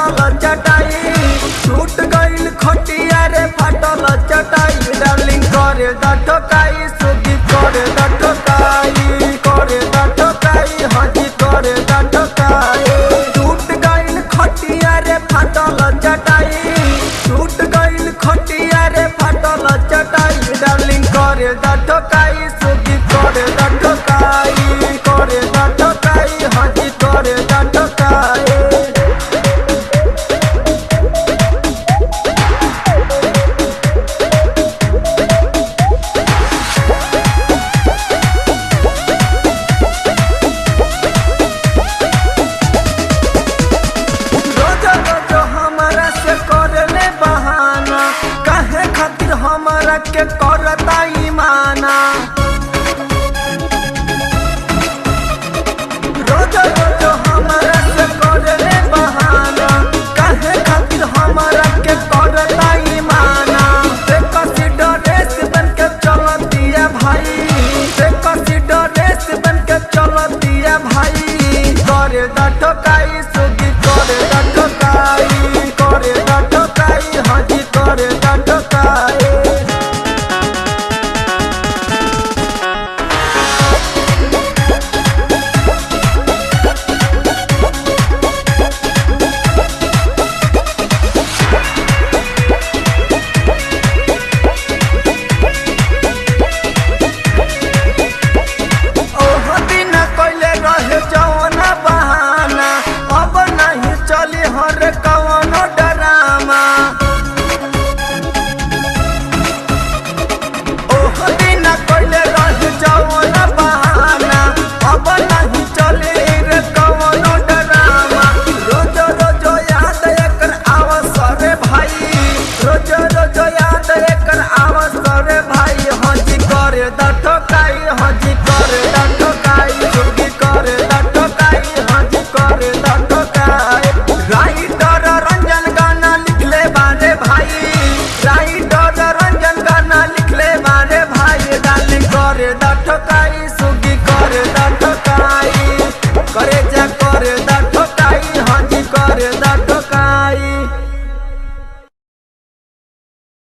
फाटल चटाई टूट गइल खटिया रे फाटल चटाई डार्लिंग करे दा ठोकाई सुगी करे दा ठोकाई करे दा ठोकाई हाजी करे दा ठोकाई टूट गइल खटिया रे फाटल चटाई टूट गइल खटिया रे फाटल चटाई डार्लिंग करे दा ठोकाई सुगी करे दा ठोकाई करे दा ठोकाई हाजी करे दा ठोकाई। के करता ईमाना